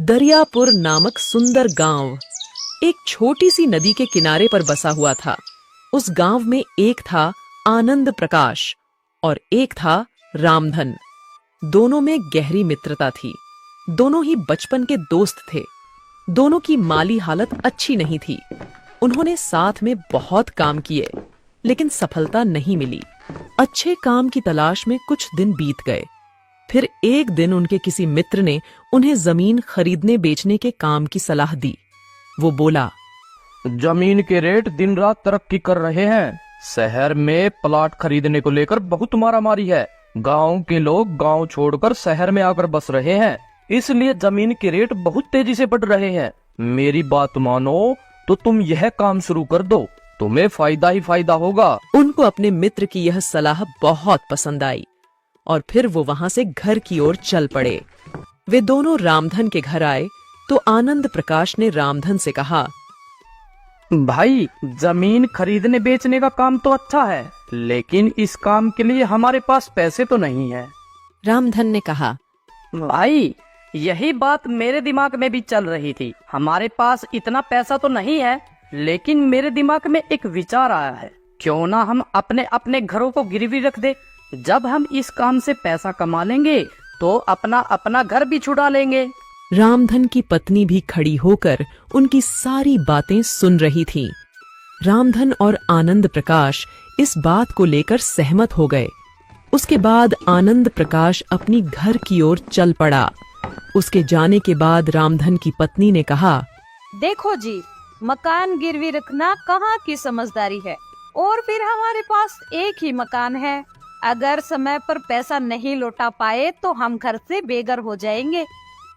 दरियापुर नामक सुंदर गांव एक छोटी सी नदी के किनारे पर बसा हुआ था। उस गांव में एक था आनंद प्रकाश और एक था रामधन। दोनों में गहरी मित्रता थी। दोनों ही बचपन के दोस्त थे। दोनों की माली हालत अच्छी नहीं थी। उन्होंने साथ में बहुत काम किए, लेकिन सफलता नहीं मिली। अच्छे काम की तलाश में कुछ दिन बीत गए। फिर एक दिन उनके किसी मित्र ने उन्हें जमीन खरीदने बेचने के काम की सलाह दी। वो बोला, जमीन के रेट दिन रात तरक्की कर रहे हैं। शहर में प्लॉट खरीदने को लेकर बहुत मारामारी है। गांव के लोग गांव छोड़कर शहर में आकर बस रहे हैं, इसलिए जमीन के रेट बहुत तेजी से बढ़ रहे हैं। मेरी बात मानो तो तुम यह काम शुरू कर दो, तुम्हें फायदा ही फायदा होगा। उनको अपने मित्र की यह सलाह बहुत पसंद आई और फिर वो वहां से घर की ओर चल पड़े। वे दोनों रामधन के घर आए तो आनंद प्रकाश ने रामधन से कहा, भाई, जमीन खरीदने बेचने का काम तो अच्छा है, लेकिन इस काम के लिए हमारे पास पैसे तो नहीं है। रामधन ने कहा, भाई, यही बात मेरे दिमाग में भी चल रही थी। हमारे पास इतना पैसा तो नहीं है, लेकिन मेरे दिमाग में एक विचार आया है। क्यों ना हम अपने अपने घरों को गिरवी रख दे। जब हम इस काम से पैसा कमा लेंगे तो अपना अपना घर भी छुड़ा लेंगे। रामधन की पत्नी भी खड़ी होकर उनकी सारी बातें सुन रही थी। रामधन और आनंद प्रकाश इस बात को लेकर सहमत हो गए। उसके बाद आनंद प्रकाश अपनी घर की ओर चल पड़ा। उसके जाने के बाद रामधन की पत्नी ने कहा, देखो जी, मकान गिरवी रखना कहाँ की समझदारी है। और फिर हमारे पास एक ही मकान है। अगर समय पर पैसा नहीं लौटा पाए तो हम घर से बेघर हो जाएंगे।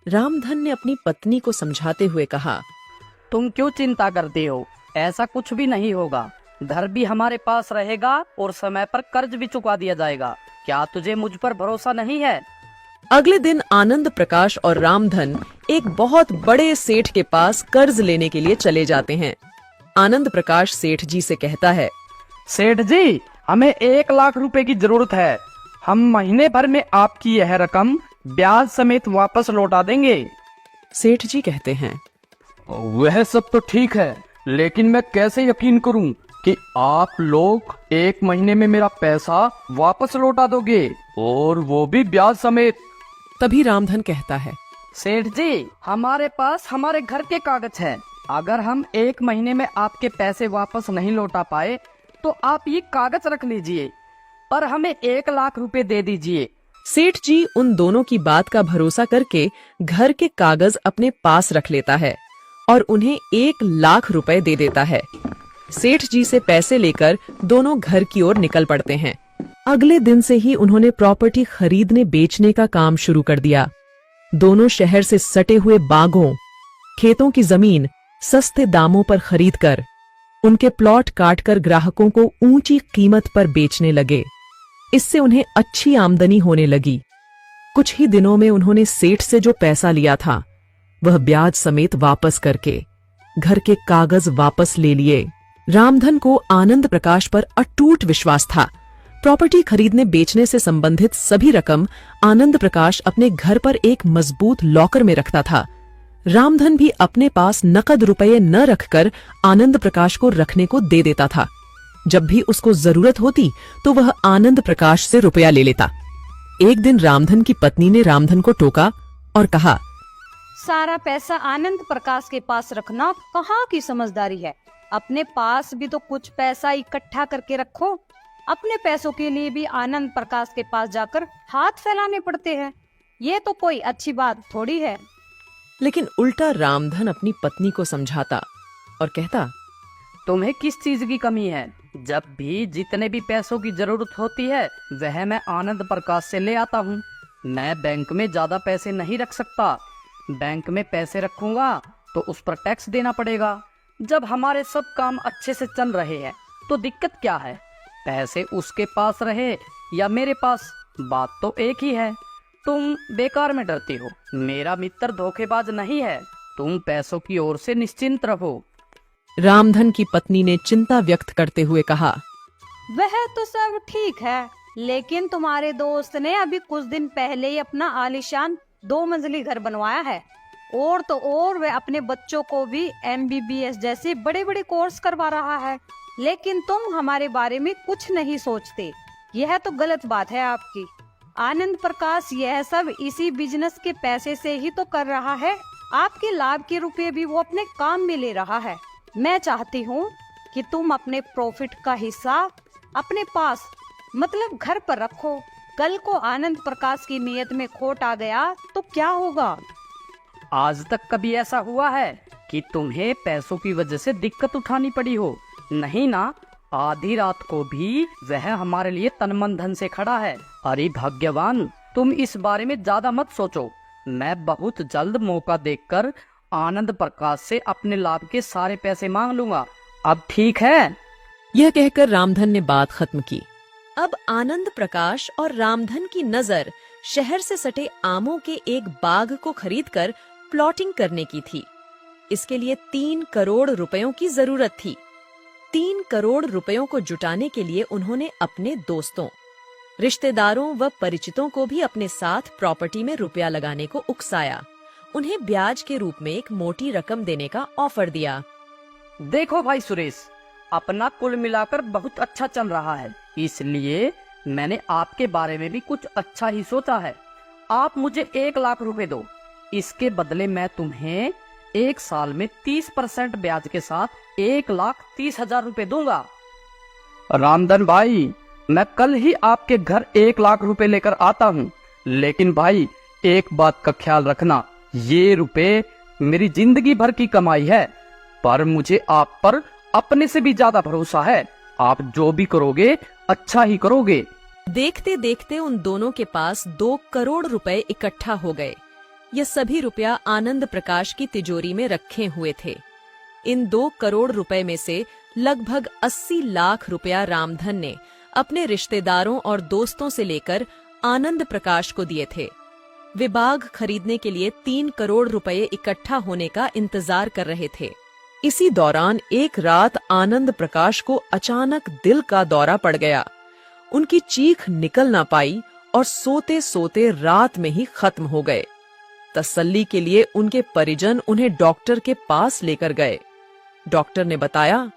रामधन ने अपनी पत्नी को समझाते हुए कहा, तुम क्यों चिंता करते हो? ऐसा कुछ भी नहीं होगा। घर भी हमारे पास रहेगा और समय पर कर्ज भी चुका दिया जाएगा। क्या तुझे मुझ पर भरोसा नहीं है? अगले दिन आनंद प्रकाश और रामधन एक बहुत बड़े सेठ के पास कर्ज लेने के लिए चले जाते हैं। आनंद प्रकाश सेठ जी से कहता है, सेठ जी, हमें 1 लाख रुपए की जरूरत है। हम महीने भर में आपकी यह रकम ब्याज समेत वापस लौटा देंगे। सेठ जी कहते हैं, वह सब तो ठीक है, लेकिन मैं कैसे यकीन करूं कि आप लोग 1 महीने में मेरा पैसा वापस लौटा दोगे, और वो भी ब्याज समेत। तभी रामधन कहता है, सेठ जी, हमारे पास हमारे घर के कागज हैं। अगर हम 1 महीने में आपके पैसे वापस नहीं लौटा पाए तो आप ये कागज रख लीजिए, पर हमें 1 लाख रुपए दे दीजिए। सेठ जी उन दोनों की बात का भरोसा करके घर के कागज अपने पास रख लेता है और उन्हें 1 लाख रुपए दे देता है। सेठ जी से पैसे लेकर दोनों घर की ओर निकल पड़ते हैं। अगले दिन से ही उन्होंने प्रॉपर्टी खरीदने बेचने का काम शुरू कर दिया। दोनों शहर से सटे हुए बागों, खेतों की जमीन सस्ते दामों पर खरीदकर उनके प्लॉट काटकर ग्राहकों को ऊंची कीमत पर बेचने लगे। इससे उन्हें अच्छी आमदनी होने लगी। कुछ ही दिनों में उन्होंने सेठ से जो पैसा लिया था वह ब्याज समेत वापस करके घर के कागज वापस ले लिए। रामधन को आनंद प्रकाश पर अटूट विश्वास था। प्रॉपर्टी खरीदने बेचने से संबंधित सभी रकम आनंद प्रकाश अपने घर पर एक मजबूत लॉकर में रखता था। रामधन भी अपने पास नकद रुपये न रखकर आनंद प्रकाश को रखने को दे देता था। जब भी उसको जरूरत होती तो वह आनंद प्रकाश से रुपया ले लेता। एक दिन रामधन की पत्नी ने रामधन को टोका और कहा, सारा पैसा आनंद प्रकाश के पास रखना कहाँ की समझदारी है। अपने पास भी तो कुछ पैसा इकट्ठा करके रखो। अपने पैसों के लिए भी आनंद प्रकाश के पास जाकर हाथ फैलाने पड़ते हैं। ये तो कोई अच्छी बात थोड़ी है। लेकिन उल्टा रामधन अपनी पत्नी को समझाता और कहता, तुम्हें किस चीज की कमी है? जब भी जितने भी पैसों की जरूरत होती है वह मैं आनंद प्रकाश से ले आता हूँ। मैं बैंक में ज्यादा पैसे नहीं रख सकता। बैंक में पैसे रखूंगा तो उस पर टैक्स देना पड़ेगा। जब हमारे सब काम अच्छे से चल रहे हैं तो दिक्कत क्या है? पैसे उसके पास रहे या मेरे पास, बात तो एक ही है। तुम बेकार में डरती हो। मेरा मित्र धोखेबाज नहीं है। तुम पैसों की ओर से निश्चिंत रहो। रामधन की पत्नी ने चिंता व्यक्त करते हुए कहा, वह तो सब ठीक है, लेकिन तुम्हारे दोस्त ने अभी कुछ दिन पहले ही अपना आलीशान 2 मंजिली घर बनवाया है। और तो और वह अपने बच्चों को भी MBBS जैसे बड़े बड़े कोर्स करवा रहा है, लेकिन तुम हमारे बारे में कुछ नहीं सोचते। यह तो गलत बात है आपकी। आनंद प्रकाश यह सब इसी बिजनेस के पैसे से ही तो कर रहा है। आपके लाभ के रुपए भी वो अपने काम में ले रहा है। मैं चाहती हूँ कि तुम अपने प्रॉफिट का हिस्सा अपने पास मतलब घर पर रखो। कल को आनंद प्रकाश की नीयत में खोट आ गया तो क्या होगा? आज तक कभी ऐसा हुआ है कि तुम्हें पैसों की वजह से दिक्कत उठानी पड़ी हो? नहीं ना। आधी रात को भी वह हमारे लिए तन मन धन से खड़ा है। अरे भाग्यवान, तुम इस बारे में ज्यादा मत सोचो। मैं बहुत जल्द मौका देखकर आनंद प्रकाश से अपने लाभ के सारे पैसे मांग लूंगा। अब ठीक है? यह कहकर रामधन ने बात खत्म की। अब आनंद प्रकाश और रामधन की नजर शहर से सटे आमों के एक बाग को खरीदकर प्लॉटिंग करने की थी। इसके लिए 3 करोड़ रुपयों की जरूरत थी। 3 करोड़ रुपयों को जुटाने के लिए उन्होंने अपने दोस्तों, रिश्तेदारों व परिचितों को भी अपने साथ प्रॉपर्टी में रुपया लगाने को उकसाया। उन्हें ब्याज के रूप में एक मोटी रकम देने का ऑफर दिया। देखो भाई सुरेश, अपना कुल मिलाकर बहुत अच्छा चल रहा है, इसलिए मैंने आपके बारे में भी कुछ अच्छा ही सोचा है। आप मुझे 1 लाख रुपए दो। इसके बदले मैं तुम्हें 1 साल में 30% ब्याज के साथ 1,30,000 रुपए दूंगा। रामधन भाई, मैं कल ही आपके घर 1 लाख रुपए लेकर आता हूँ, लेकिन भाई एक बात का ख्याल रखना, ये रुपए मेरी जिंदगी भर की कमाई है, पर मुझे आप पर अपने से भी ज्यादा भरोसा है। आप जो भी करोगे अच्छा ही करोगे। देखते देखते उन दोनों के पास 2 करोड़ रुपए इकट्ठा हो गए। यह सभी रुपया आनंद प्रकाश की तिजोरी में रखे हुए थे। इन 2 करोड़ रुपए में से लगभग 80 लाख रुपया रामधन ने अपने रिश्तेदारों और दोस्तों से लेकर आनंद प्रकाश को दिए थे। वे बाग खरीदने के लिए 3 करोड़ रुपए इकट्ठा होने का इंतजार कर रहे थे। इसी दौरान एक रात आनंद प्रकाश को अचानक दिल का दौरा पड़ गया। उनकी चीख निकल ना पाई और सोते सोते रात में ही खत्म हो गए। तसल्ली के लिए उनके परिजन उन्हें डॉक्टर के पास लेकर गए। डॉक्टर ने बताया,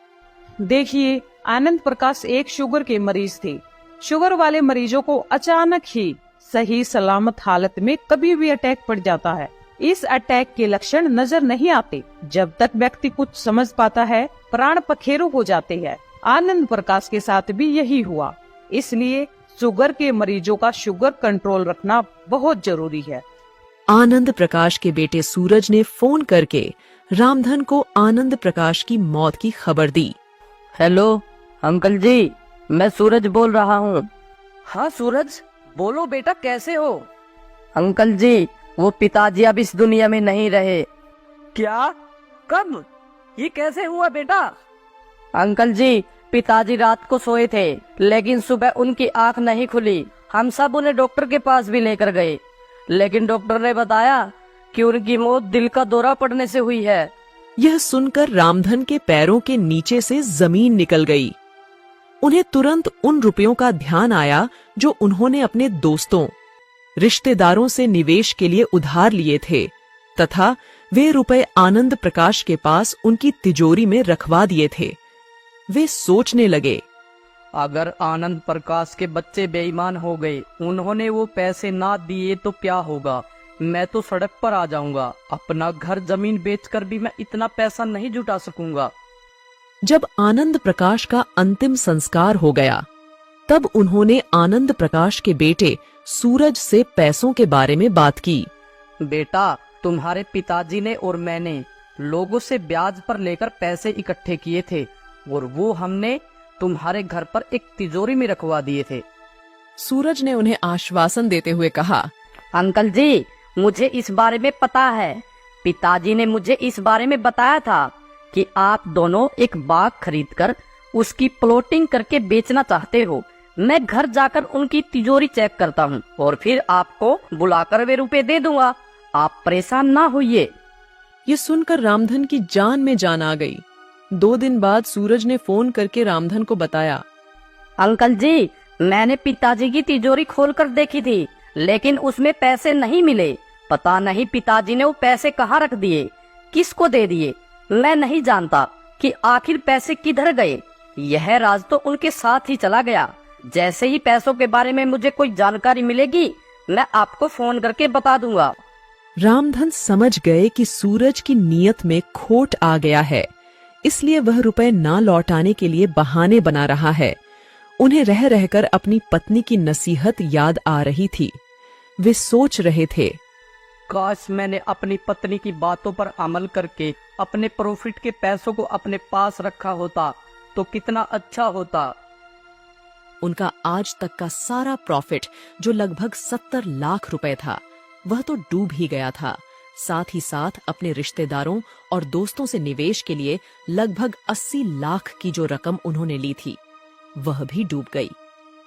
देखिए, आनंद प्रकाश एक शुगर के मरीज थे। शुगर वाले मरीजों को अचानक ही सही सलामत हालत में कभी भी अटैक पड़ जाता है। इस अटैक के लक्षण नजर नहीं आते। जब तक व्यक्ति कुछ समझ पाता है, प्राण पखेरु हो जाते हैं। आनंद प्रकाश के साथ भी यही हुआ। इसलिए शुगर के मरीजों का शुगर कंट्रोल रखना बहुत जरूरी है। आनंद प्रकाश के बेटे सूरज ने फोन करके रामधन को आनंद प्रकाश की मौत की खबर दी। हेलो अंकल जी, मैं सूरज बोल रहा हूँ। हाँ सूरज, बोलो बेटा, कैसे हो? अंकल जी, वो पिताजी अब इस दुनिया में नहीं रहे। क्या? कब? ये कैसे हुआ बेटा? अंकल जी, पिताजी रात को सोए थे, लेकिन सुबह उनकी आंख नहीं खुली। हम सब उन्हें डॉक्टर के पास भी लेकर गए, लेकिन डॉक्टर ने बताया कि उनकी मौत दिल का दौरा पड़ने से हुई है। यह सुनकर रामधन के पैरों के नीचे से जमीन निकल गई। उन्हें तुरंत उन रुपयों का ध्यान आया जो उन्होंने अपने दोस्तों, रिश्तेदारों से निवेश के लिए उधार लिए थे तथा वे रुपए आनंद प्रकाश के पास उनकी तिजोरी में रखवा दिए थे। वे सोचने लगे, अगर आनंद प्रकाश के बच्चे बेईमान हो गए, उन्होंने वो पैसे ना दिए तो क्या होगा? मैं तो सड़क पर आ जाऊंगा। अपना घर जमीन बेचकर भी मैं इतना पैसा नहीं जुटा सकूंगा। जब आनंद प्रकाश का अंतिम संस्कार हो गया, तब उन्होंने आनंद प्रकाश के बेटे सूरज से पैसों के बारे में बात की। बेटा, तुम्हारे पिताजी ने और मैंने लोगों से ब्याज पर लेकर पैसे इकट्ठे किए थे और वो हमने तुम्हारे घर पर एक तिजोरी में रखवा दिए थे। सूरज ने उन्हें आश्वासन देते हुए कहा, अंकल जी, मुझे इस बारे में पता है। पिताजी ने मुझे इस बारे में बताया था कि आप दोनों एक बाग खरीदकर उसकी प्लॉटिंग करके बेचना चाहते हो। मैं घर जाकर उनकी तिजोरी चेक करता हूँ और फिर आपको बुलाकर वे रुपए दे दूंगा। आप परेशान ना होइए। ये सुनकर रामधन की जान में जान आ गई। 2 दिन बाद सूरज ने फोन करके रामधन को बताया, अंकल जी, मैंने पिताजी की तिजोरी खोलकर देखी थी, लेकिन उसमें पैसे नहीं मिले। पता नहीं पिताजी ने वो पैसे कहाँ रख दिए, किसको दे दिए। मैं नहीं जानता कि आखिर पैसे किधर गए। यह राज तो उनके साथ ही चला गया। जैसे ही पैसों के बारे में मुझे कोई जानकारी मिलेगी, मैं आपको फोन करके बता दूंगा। रामधन समझ गए कि सूरज की नीयत में खोट आ गया है, इसलिए वह रुपए ना लौटाने के लिए बहाने बना रहा है। उन्हें रह रहकर अपनी पत्नी की नसीहत याद आ रही थी। वे सोच रहे थे, काश मैंने अपनी पत्नी की बातों पर अमल करके अपने प्रॉफिट के पैसों को अपने पास रखा होता तो कितना अच्छा होता। उनका आज तक का सारा प्रॉफिट, जो लगभग 70 लाख रुपए था, वह तो डूब ही गया था। साथ ही साथ अपने रिश्तेदारों और दोस्तों से निवेश के लिए लगभग 80 लाख की जो रकम उन्होंने ली थी, वह भी डूब गई।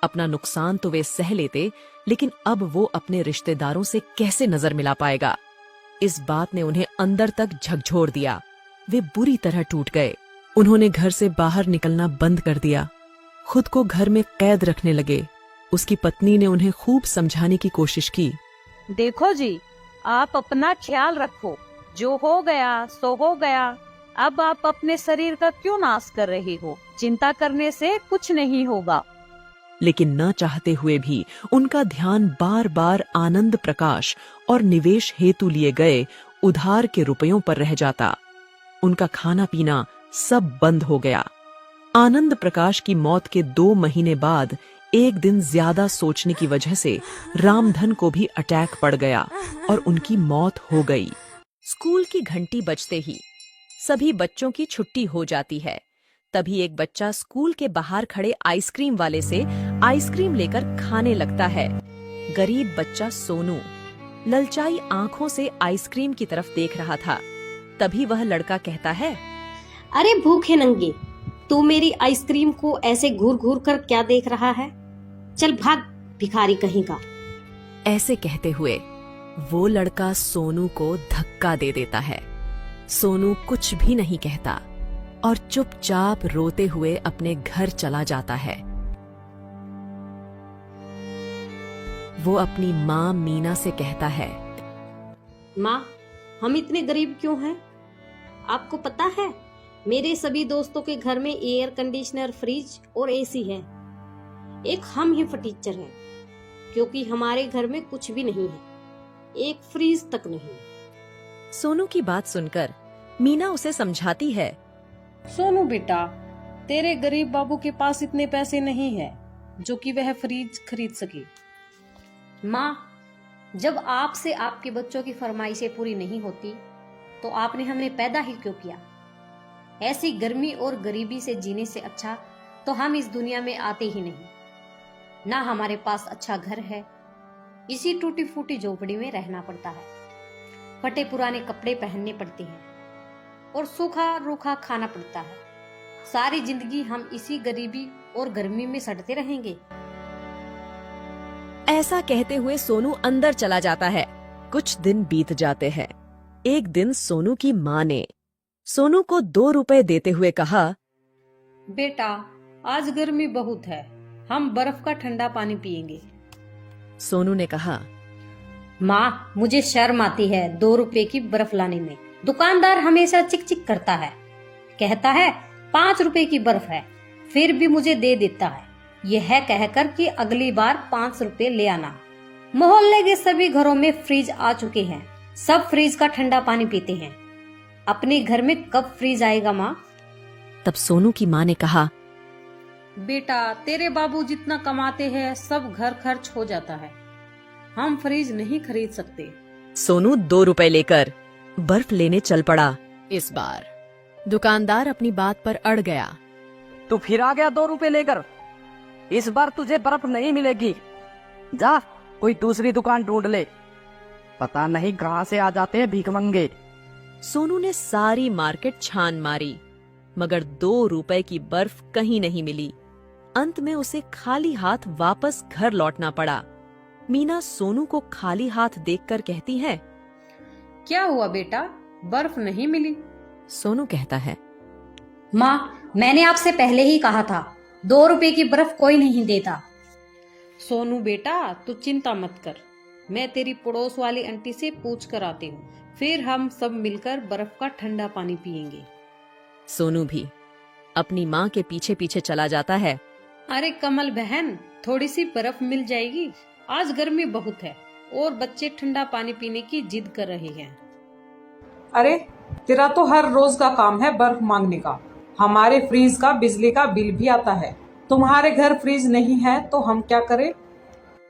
अपना नुकसान तो वे सह लेते, लेकिन अब वो अपने रिश्तेदारों से कैसे नजर मिला पाएगा? इस बात ने उन्हें अंदर तक झकझोर दिया। वे बुरी तरह टूट गए। उन्होंने घर से बाहर निकलना बंद कर दिया, खुद को घर में कैद रखने लगे। उसकी पत्नी ने उन्हें खूब समझाने की कोशिश की। देखो जी, आप अपना ख्याल रखो, जो हो गया सो हो गया। अब आप अपने शरीर का क्यों नाश कर रही हो? चिंता करने से कुछ नहीं होगा। लेकिन न चाहते हुए भी उनका ध्यान बार बार आनंद प्रकाश और निवेश हेतु लिए गए उधार के रुपयों पर रह जाता। उनका खाना पीना सब बंद हो गया। आनंद प्रकाश की मौत के 2 महीने बाद एक दिन ज्यादा सोचने की वजह से रामधन को भी अटैक पड़ गया और उनकी मौत हो गई। स्कूल की घंटी बजते ही सभी बच्चों की छुट्टी हो जाती है। तभी एक बच्चा स्कूल के बाहर खड़े आइसक्रीम वाले से आइसक्रीम लेकर खाने लगता है। गरीब बच्चा सोनू ललचाई आंखों से आइसक्रीम की तरफ देख रहा था। तभी वह लड़का कहता है, अरे भूखे नंगे, तू मेरी आइसक्रीम को ऐसे घूर घूर कर क्या देख रहा है? चल भाग, भिखारी कहीं का। ऐसे कहते हुए वो लड़का सोनू को धक्का दे देता है। सोनू कुछ भी नहीं कहता और चुपचाप रोते हुए अपने घर चला जाता है। वो अपनी माँ मीना से कहता है, माँ, हम इतने गरीब क्यों हैं? आपको पता है, मेरे सभी दोस्तों के घर में एयर कंडीशनर, फ्रिज और एसी है। एक हम ही फटीचर हैं, क्योंकि हमारे घर में कुछ भी नहीं है, एक फ्रिज तक नहीं। सोनू की बात सुनकर मीना उसे समझाती है, सोनू बेटा, तेरे गरीब बाबू के पास इतने पैसे नहीं है जो कि वह फ्रिज खरीद सके। माँ, जब आपसे आपके बच्चों की फरमाइशें पूरी नहीं होती तो आपने हमें पैदा ही क्यों किया? ऐसी गर्मी और गरीबी से जीने से अच्छा तो हम इस दुनिया में आते ही नहीं। ना हमारे पास अच्छा घर है, इसी टूटी फूटी झोपड़ी में रहना पड़ता है। फटे पुराने कपड़े पहनने पड़ते हैं और सूखा रूखा खाना पड़ता है। सारी जिंदगी हम इसी गरीबी और गर्मी में सड़ते रहेंगे। ऐसा कहते हुए सोनू अंदर चला जाता है। कुछ दिन बीत जाते हैं। एक दिन सोनू की माँ ने सोनू को 2 रुपए देते हुए कहा, बेटा, आज गर्मी बहुत है, हम बर्फ का ठंडा पानी पिएंगे। सोनू ने कहा, माँ, मुझे शर्म आती है 2 रुपए की बर्फ लाने में। दुकानदार हमेशा चिक चिक करता है, कहता है 5 रुपए की बर्फ है, फिर भी मुझे दे देता है, यह कहकर कि अगली बार 5 रुपए ले आना। मोहल्ले के सभी घरों में फ्रिज आ चुके हैं, सब फ्रिज का ठंडा पानी पीते हैं। अपने घर में कब फ्रिज आएगा माँ? तब सोनू की माँ ने कहा, बेटा, तेरे बाबू जितना कमाते हैं सब घर खर्च हो जाता है, हम फ्रिज नहीं खरीद सकते। सोनू 2 रुपए लेकर बर्फ लेने चल पड़ा। इस बार दुकानदार अपनी बात पर अड़ गया। तू फिर आ गया 2 रुपए लेकर। इस बार तुझे बर्फ नहीं मिलेगी, जा कोई दूसरी दुकान ढूंढ ले। पता नहीं कहाँ से आ जाते हैं भीखमंगे। सोनू ने सारी मार्केट छान मारी, मगर 2 रुपए की बर्फ कहीं नहीं मिली। अंत में उसे खाली हाथ वापस घर लौटना पड़ा। मीना सोनू को खाली हाथ देखकर कहती है, क्या हुआ बेटा, बर्फ नहीं मिली? सोनू कहता है, माँ, मैंने आपसे पहले ही कहा था 2 रुपए की बर्फ कोई नहीं देता। सोनू बेटा, तू चिंता मत कर, मैं तेरी पड़ोस वाली आंटी से पूछ कर आती हूँ, फिर हम सब मिलकर बर्फ का ठंडा पानी पियेंगे। सोनू भी अपनी माँ के पीछे पीछे चला जाता है। अरे कमल बहन, थोड़ी सी बर्फ मिल जाएगी, आज गर्मी बहुत है और बच्चे ठंडा पानी पीने की जिद कर रहे हैं। अरे तेरा तो हर रोज का काम है बर्फ मांगने का। हमारे फ्रीज का बिजली का बिल भी आता है, तुम्हारे घर फ्रीज नहीं है तो हम क्या करें?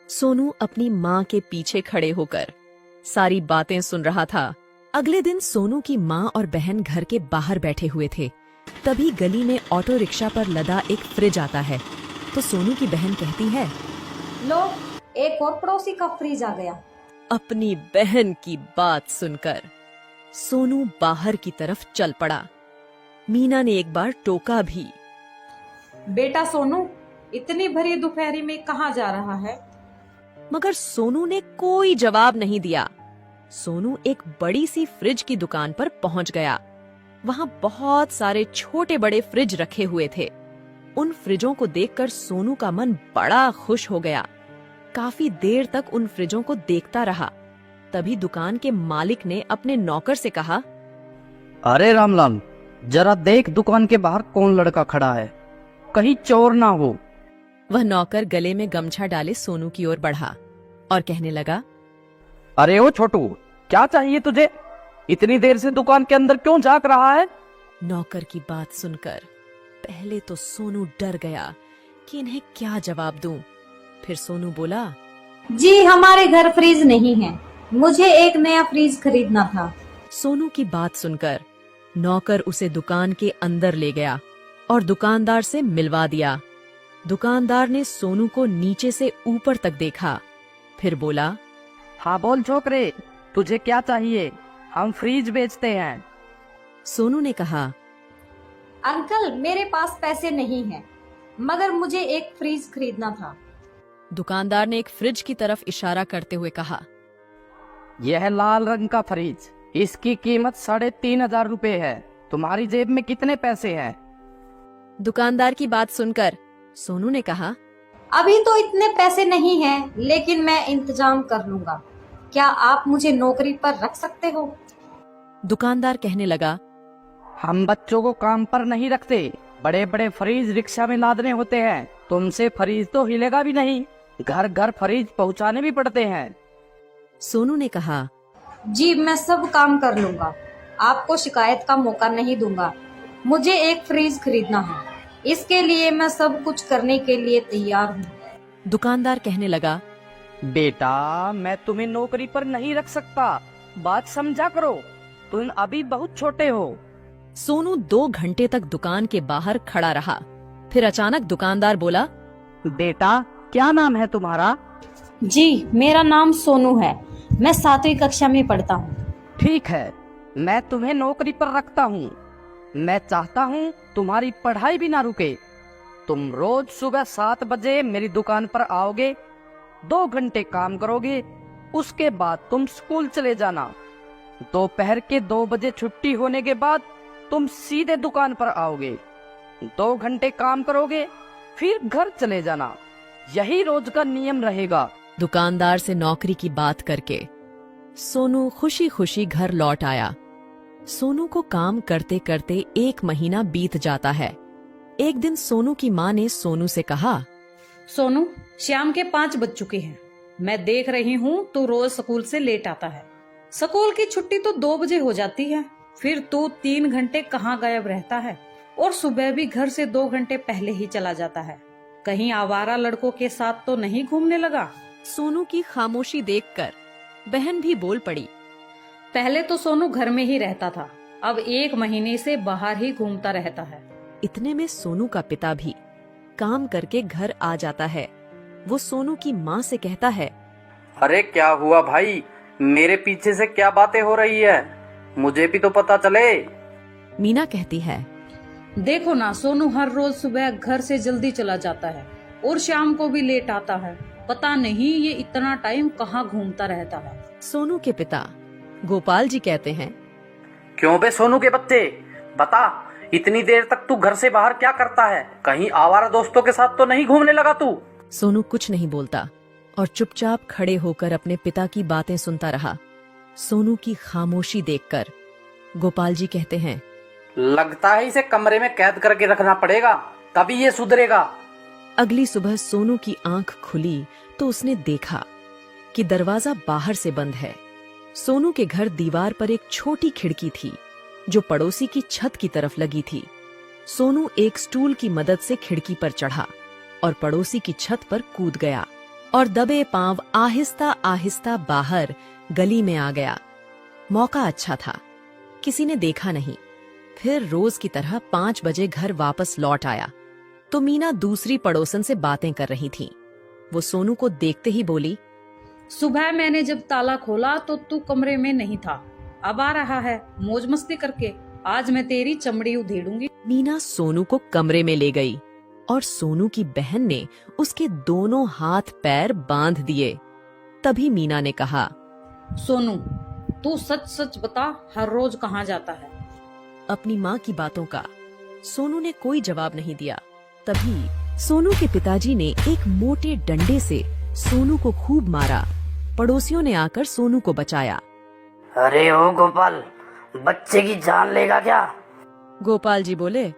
सोनू अपनी माँ के पीछे खड़े होकर सारी बातें सुन रहा था। अगले दिन सोनू की माँ और बहन घर के बाहर बैठे हुए थे। तभी गली में ऑटो रिक्शा पर लदा एक फ्रिज आता है तो सोनू की बहन कहती है, लो, एक और पड़ोसी का फ्रीज आ गया। अपनी बहन की बात सुनकर सोनू बाहर की तरफ चल पड़ा। मीना ने एक बार टोका भी। बेटा सोनू, इतनी भरी दोपहरी में कहाँ जा रहा है? मगर सोनू ने कोई जवाब नहीं दिया। सोनू एक बड़ी सी फ्रिज की दुकान पर पहुंच गया। वहां बहुत सारे छोटे बड़े फ्रिज रखे हुए थे। उन फ्रिजों को देखकर सोनू का मन बड़ा खुश हो गया। काफी देर तक उन फ्रिजों को देखता रहा। तभी दुकान के मालिक ने अपने नौकर से कहा, अरे रामलाल, जरा देख दुकान के बाहर कौन लड़का खड़ा है, कहीं चोर ना हो। वह नौकर गले में गमछा डाले सोनू की ओर बढ़ा और कहने लगा, अरे ओ छोटू, क्या चाहिए तुझे? इतनी देर से दुकान के अंदर क्यों झांक रहा है? नौकर की बात सुनकर पहले तो सोनू डर गया कि इन्हें क्या जवाब दूं। फिर सोनू बोला, जी हमारे घर फ्रीज नहीं है, मुझे एक नया फ्रीज खरीदना था। सोनू की बात सुनकर नौकर उसे दुकान के अंदर ले गया और दुकानदार से मिलवा दिया। दुकानदार ने सोनू को नीचे से ऊपर तक देखा, फिर बोला, हाँ बोल छोकरे, तुझे क्या चाहिए? हम फ्रीज बेचते हैं। सोनू ने कहा, अंकल मेरे पास पैसे नहीं हैं, मगर मुझे एक फ्रीज खरीदना था। दुकानदार ने एक फ्रिज की तरफ इशारा करते हुए कहा, यह लाल रंग का फ्रिज, इसकी कीमत 3,500 रुपए है। तुम्हारी जेब में कितने पैसे हैं? दुकानदार की बात सुनकर सोनू ने कहा, अभी तो इतने पैसे नहीं हैं, लेकिन मैं इंतजाम कर लूंगा। क्या आप मुझे नौकरी पर रख सकते हो? दुकानदार कहने लगा, हम बच्चों को काम पर नहीं रखते, बड़े बड़े फ्रीज रिक्शा में लादने होते हैं। तुमसे फ्रीज तो हिलेगा भी नहीं, घर घर फ्रीज पहुंचाने भी पड़ते हैं। सोनू ने कहा, जी मैं सब काम कर लूंगा, आपको शिकायत का मौका नहीं दूंगा। मुझे एक फ्रीज खरीदना है, इसके लिए मैं सब कुछ करने के लिए तैयार हूँ। दुकानदार कहने लगा, बेटा मैं तुम्हें नौकरी पर नहीं रख सकता, बात समझा करो, तुम अभी बहुत छोटे हो। सोनू 2 घंटे तक दुकान के बाहर खड़ा रहा। फिर अचानक दुकानदार बोला, बेटा क्या नाम है तुम्हारा? जी मेरा नाम सोनू है, मैं 7वीं कक्षा में पढ़ता हूँ। ठीक है, मैं तुम्हें नौकरी पर रखता हूँ। मैं चाहता हूँ तुम्हारी पढ़ाई भी ना रुके। तुम रोज सुबह 7 बजे मेरी दुकान पर आओगे, 2 घंटे काम करोगे, उसके बाद तुम स्कूल चले जाना। दोपहर के 2 बजे छुट्टी होने के बाद तुम सीधे दुकान पर आओगे, 2 घंटे काम करोगे, फिर घर चले जाना। यही रोज का नियम रहेगा। दुकानदार से नौकरी की बात करके सोनू खुशी खुशी घर लौट आया। सोनू को काम करते करते 1 महीना बीत जाता है। एक दिन सोनू की माँ ने सोनू से कहा, सोनू, शाम के 5 बज चुके हैं। मैं देख रही हूँ तू रोज स्कूल से लेट आता है। स्कूल की छुट्टी तो 2 बजे हो जाती है, फिर तू 3 घंटे कहाँ गायब रहता है और सुबह भी घर से 2 घंटे पहले ही चला जाता है। कहीं आवारा लड़कों के साथ तो नहीं घूमने लगा? सोनू की खामोशी देखकर बहन भी बोल पड़ी, पहले तो सोनू घर में ही रहता था, अब 1 महीने से बाहर ही घूमता रहता है। इतने में सोनू का पिता भी काम करके घर आ जाता है। वो सोनू की माँ से कहता है, अरे क्या हुआ भाई, मेरे पीछे से क्या बातें हो रही है, मुझे भी तो पता चले। मीना कहती है, देखो ना, सोनू हर रोज सुबह घर से जल्दी चला जाता है और शाम को भी लेट आता है। पता नहीं ये इतना टाइम कहाँ घूमता रहता है। सोनू के पिता गोपाल जी कहते हैं, क्यों बे सोनू के बच्चे, बता, इतनी देर तक तू घर से बाहर क्या करता है? कहीं आवारा दोस्तों के साथ तो नहीं घूमने लगा तू? सोनू कुछ नहीं बोलता और चुपचाप खड़े होकर अपने पिता की बातें सुनता रहा। सोनू की खामोशी देखकर गोपाल जी कहते हैं, लगता है इसे कमरे में कैद करके रखना पड़ेगा, तभी ये सुधरेगा। अगली सुबह सोनू की आंख खुली तो उसने देखा कि दरवाजा बाहर से बंद है। सोनू के घर दीवार पर एक छोटी खिड़की थी जो पड़ोसी की छत की तरफ लगी थी। सोनू एक स्टूल की मदद से खिड़की पर चढ़ा और पड़ोसी की छत पर कूद गया और दबे पांव आहिस्ता आहिस्ता बाहर गली में आ गया। मौका अच्छा था, किसी ने देखा नहीं। फिर रोज की तरह 5 बजे घर वापस लौट आया तो मीना दूसरी पड़ोसन से बातें कर रही थी। वो सोनू को देखते ही बोली, सुबह मैंने जब ताला खोला तो तू कमरे में नहीं था, अब आ रहा है मौज मस्ती करके। आज मैं तेरी चमड़ी उधेड़ूंगी। मीना सोनू को कमरे में ले गई और सोनू की बहन ने उसके दोनों हाथ पैर बांध दिए। तभी मीना ने कहा, सोनू तू सच सच बता, हर रोज कहाँ जाता है? अपनी माँ की बातों का सोनू ने कोई जवाब नहीं दिया। तभी सोनू के पिताजी ने एक मोटे डंडे से सोनू को खूब मारा। पड़ोसियों ने आकर सोनू को बचाया। अरे ओ गोपाल, बच्चे की जान लेगा क्या? गोपाल जी बोले,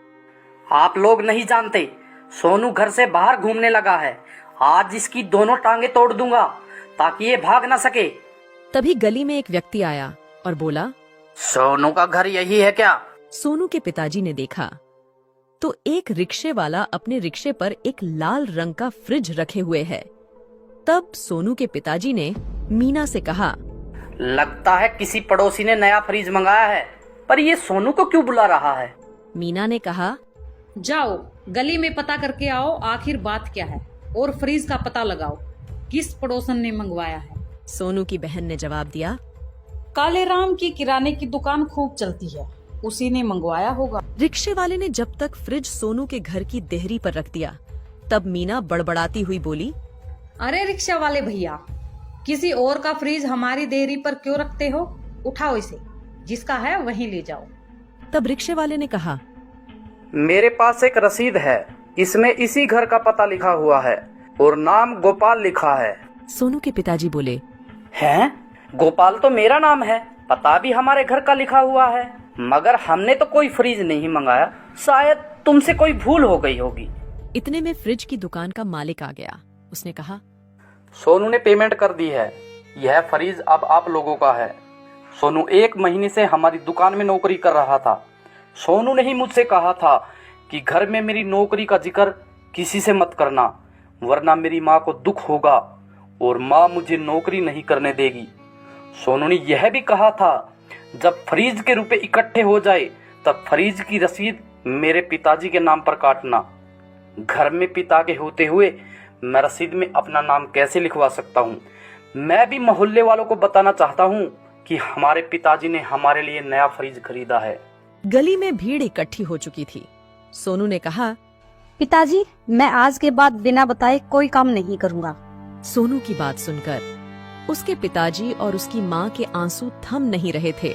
आप लोग नहीं जानते, सोनू घर से बाहर घूमने लगा है। आज इसकी दोनों टांगे तोड़ दूंगा ताकि ये भाग ना सके। तभी गली में एक व्यक्ति आया और बोला, सोनू का घर यही है क्या? सोनू के पिताजी ने देखा तो एक रिक्शे वाला अपने रिक्शे पर एक लाल रंग का फ्रिज रखे हुए है। तब सोनू के पिताजी ने मीना से कहा, लगता है किसी पड़ोसी ने नया फ्रिज मंगाया है, पर ये सोनू को क्यों बुला रहा है? मीना ने कहा, जाओ गली में पता करके आओ आखिर बात क्या है, और फ्रीज का पता लगाओ किस पड़ोसन ने मंगवाया है। सोनू की बहन ने जवाब दिया, काले राम की किराने की दुकान खूब चलती है, उसी ने मंगवाया होगा। रिक्शे वाले ने जब तक फ्रिज सोनू के घर की देहरी पर रख दिया तब मीना बड़बड़ाती हुई बोली, अरे रिक्शा वाले भैया, किसी और का फ्रिज हमारी देहरी पर क्यों रखते हो? उठाओ इसे, जिसका है वहीं ले जाओ। तब रिक्शे वाले ने कहा, मेरे पास एक रसीद है, इसमें इसी घर का पता लिखा हुआ है और नाम गोपाल लिखा है। सोनू के पिताजी बोले, हैं? गोपाल तो मेरा नाम है, पता भी हमारे घर का लिखा हुआ है, मगर हमने तो कोई फ्रिज नहीं मंगाया, शायद तुमसे कोई भूल हो गई होगी। इतने में फ्रिज की दुकान का मालिक आ गया। उसने कहा, सोनू ने पेमेंट कर दी है, यह फ्रिज अब आप लोगों का है। सोनू 1 महीने से हमारी दुकान में नौकरी कर रहा था। सोनू ने ही मुझसे कहा था कि घर में मेरी नौकरी का जिक्र किसी से मत करना, वरना मेरी माँ को दुख होगा और माँ मुझे नौकरी नहीं करने देगी। सोनू ने यह भी कहा था, जब फ्रिज के रुपए इकट्ठे हो जाए तब फ्रिज की रसीद मेरे पिताजी के नाम पर काटना। घर में पिता के होते हुए मैं रसीद में अपना नाम कैसे लिखवा सकता हूँ? मैं भी मोहल्ले वालों को बताना चाहता हूँ कि हमारे पिताजी ने हमारे लिए नया फ्रिज खरीदा है। गली में भीड़ इकट्ठी हो चुकी थी। सोनू ने कहा, पिताजी, मैं आज के बाद बिना बताए कोई काम नहीं करूँगा। सोनू की बात सुनकर उसके पिताजी और उसकी माँ के आंसू थम नहीं रहे थे।